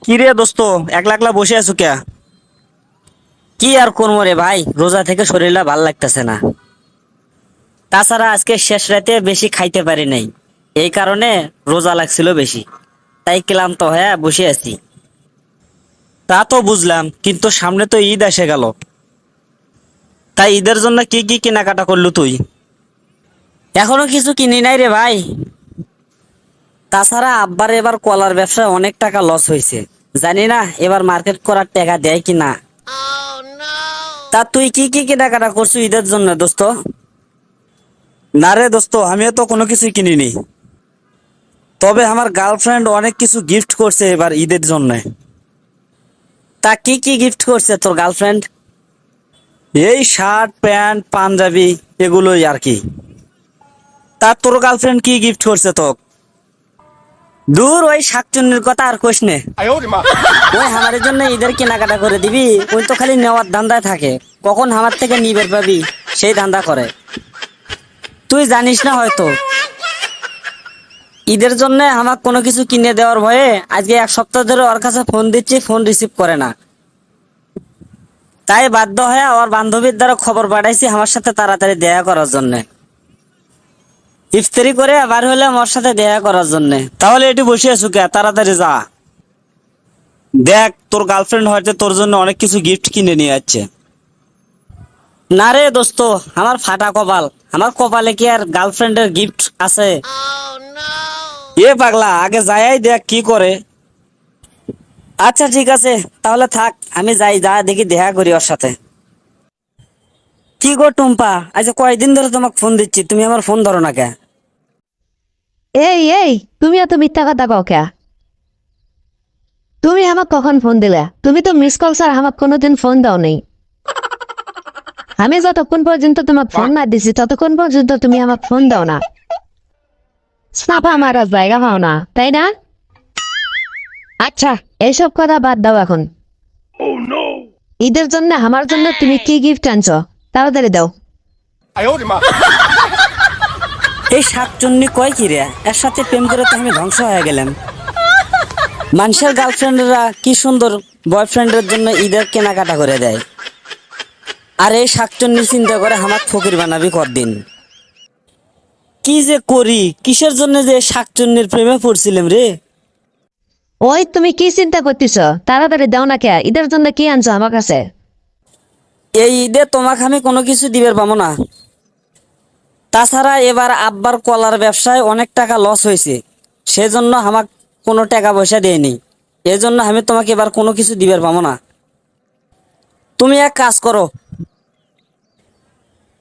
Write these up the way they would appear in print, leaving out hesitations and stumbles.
কি রে দোস্ত, একলা একলা বসে আছো কে? কি আর করবো রে ভাই, রোজা থেকে শরীরটা ভাল লাগতেছে না। তাছাড়া আজকে শেষ রাতে বেশি খাইতে পারি নাই, এই কারণে রোজা লাগছিল বেশি। তাই ক্লান্ত হয়ে বসে আছি। তা তো বুঝলাম, কিন্তু সামনে তো ঈদ এসে গেল। তাই ঈদের জন্য কি কি কেনাকাটা করলু তুই? এখনো কিছু কিনি নাই রে ভাই। তাছাড়া আব্বার এবার কলার ব্যবসায় অনেক টাকা লস হয়েছে। জানি না এবার মার্কেট করার টাকা দেয় কি না। তা তুই কি কি কেনাকাটা করছো ঈদের জন্য দোস্ত? না রে দোস্ত, আমিও তো কোনো কিছুই কিনিনি। তবে আমার গার্লফ্রেন্ড অনেক কিছু গিফট করছে এবার ঈদের জন্য। তা কি কি গিফট করছে তোর গার্লফ্রেন্ড? এই শার্ট প্যান্ট পাঞ্জাবি, এগুলোই আর কি। তা তোর গার্লফ্রেন্ড কি গিফট করছে তো? দূর, ওই শাকচুন্নির কথা আর কইস নে। ওই আমাদের জন্য ঈদের কেনাকাটা করে দিবি, ওই তো খালি নেওয়ার ধান্দায় থাকে। কখন আমার থেকে নিবের পাবি সেই ধান্দা করে। তুই জানিস না হয়তো, ঈদের জন্য আমার কোনো কিছু কিনে দেওয়ার ভয়ে আজকে এক সপ্তাহ ধরে ওর কাছে ফোন দিচ্ছি, ফোন রিসিভ করে না। তাই বাধ্য হয়ে ওর বান্ধবীর দ্বারা খবর পাঠাইছি আমার সাথে তাড়াতাড়ি দেখা করার জন্য। ইফতারি করে বার হলে আমার সাথে দেখা করার জন্য। তাহলে এটি বসে আছো কে? তাড়াতাড়ি যা। দেখ, তোর গার্লফ্রেন্ড হয়তো তোর জন্য অনেক কিছু গিফট কিনে নিয়ে যাচ্ছে। না রে দোস্ত, আমার ফাটা কপাল। আমার কপালে কি আর গার্লফ্রেন্ডের গিফট আছে? এ পাগলা, আগে যাই দেখ কি করে। আচ্ছা ঠিক আছে, তাহলে থাক, আমি যাই, যা দেখি দেখা করি ওর সাথে। কি গো টুম্পা, আচ্ছা কয়দিন ধরে তোমাকে ফোন দিচ্ছি, তুমি আমার ফোন ধরো না কে? এই এই, তুমি এত মিথ্যা কথা কও কে? তুমি আমাকে কখন ফোন দিলে? তুমি তো মিস কল স্যার আমাকে কোনোদিন ফোন দাও নেই। আমি যতক্ষণ পর্যন্ত তোমাকে ফোন না দিছি ততক্ষণ পর্যন্ত তুমি আমাকে ফোন দাও না। সাফা মারার জায়গা পাও না, তাই না? আচ্ছা, এইসব কথা বাদ দাও এখন। ঈদের জন্য আমার জন্য তুমি কি গিফট আনছো তাড়াতাড়ি দাও। এই শাকচুন্নি কয় কি রে, এর সাথে প্রেম করে তো আমি ধ্বংস হয়ে গেলাম। মানুষের গার্লফ্রেন্ডরা কি সুন্দর বয়ফ্রেন্ডের জন্য ঈদের কেনাকাটা করে দেয়, আর এই শাকচুন্নি চিন্তা করে আমার ফকির বানাবি কতদিন। কি যে করি, কিসের জন্য যে শাকচুন্নির প্রেমে পড়ছিলাম রে। ওই তুমি কি চিন্তা করতেছ? তাড়াতাড়ি দাও না কে? ঈদের জন্য কি আনছো আমার কাছে? এই ঈদে তোমাকে আমি কোনো কিছু দিবার পাবো না। তাছাড়া এবার আব্বার কলার ব্যবসায় অনেক টাকা লস হয়েছে, সেজন্য আমাকে কোনো টাকা পয়সা দেয়নি। এই জন্য আমি তোমাকে এবার কোনো কিছু দিবার পাবো না। তুমি এক কাজ করো,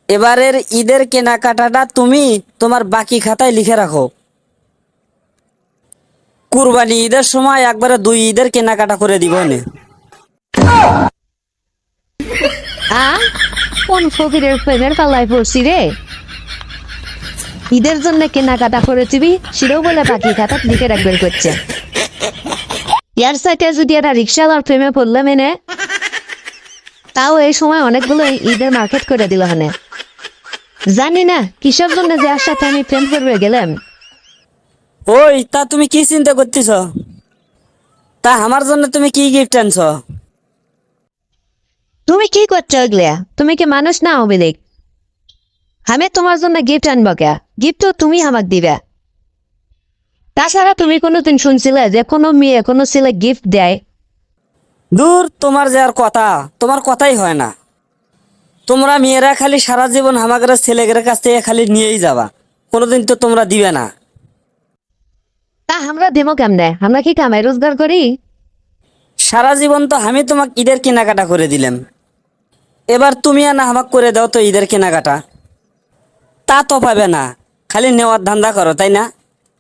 এবারের ঈদের কেনাকাটাটা তুমি তোমার বাকি খাতায় লিখে রাখো। কুরবানি ঈদের সময় একবারে 2 ঈদের কেনাকাটা করে দিব নে। আ কোন ফকিরের প্রেমের পাল্লায় পড়ছি রে? ঈদের জন্য কেনাকাটা করে দিবি, সেটাও বলে বাকি খাতা লিখে রাখবেন করছে। ইয়ার সাইটে যদি একটা রিক্সাওয়ালার প্রেমে পড়লে মেনে, তাও এই সময় অনেকগুলো ঈদের মার্কেট করে দিল হানে। জানি না কিসের জন্য যে আর সাথে আমি প্রেম করবে গেলাম। ওই তা তুমি কি চিন্তা করতেছ? তা আমার জন্য তুমি কি গিফট আনছো? তুমি কি করছো এগুলা? তুমি কি মানুষ না অবিলেক? আমি তোমার জন্য গিফট আনবো কে? গিফট তো তুমি আমাকে দিবে। তাছাড়া তুমি কোনোদিন শুনছিলে যে কোনো মেয়ে কোনো ছেলে গিফট দেয়? দূর, তোমার যে আর কথা, তোমার কথাই হয় না। তোমরা মেয়েরা খালি সারা জীবন আমাদের ছেলেদের কাছ থেকে খালি নিয়েই যাবা, কোনোদিন তো তোমরা দিবে না। তা আমরা দেবো কেমনে? আমরা কি কামাই রোজগার করি? সারা জীবন তো আমি তোমাকে ঈদের কেনাকাটা করে দিলাম, এবার তুমি আর না আমাকে করে দাও তো ঈদের কেনাকাটা। তা তো পাবে না, খালি নেওয়ার ধান্দা করো, তাই না?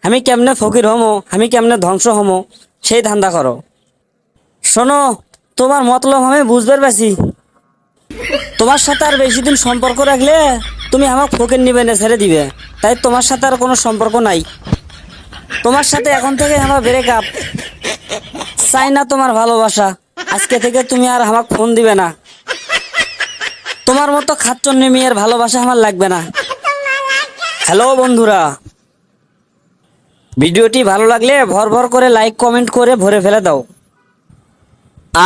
আমি কেমনে ফকির হমো, আমি কেমনে ধ্বংস হমো, সেই ধান্দা করো। শোনো, তোমার মতলব আমি বুঝতে পারছি। তোমার সাথে আর বেশি দিন সম্পর্ক রাখলে তুমি আমাকে ফকির নিবে না, ছেড়ে দিবে। তাই তোমার সাথে আর কোনো সম্পর্ক নাই। তোমার সাথে এখন থেকে আমার ব্রেকআপ। চাই না তোমার ভালোবাসা। আজকে থেকে তুমি আর আমাকে ফোন দিবে না। তোমার মতো খাচ্চন্নি মেয়ের ভালোবাসা আমার লাগবে না। হ্যালো বন্ধুরা, ভিডিওটি ভালো লাগলে ভর ভর করে লাইক কমেন্ট করে ভরে ফেলে দাও।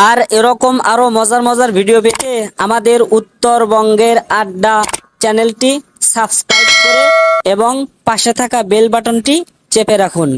আর এরকম আরো মজার মজার ভিডিও পেতে আমাদের উত্তরবঙ্গের আড্ডা চ্যানেলটি সাবস্ক্রাইব করে এবং পাশে থাকা বেল বাটনটি চেপে রাখুন।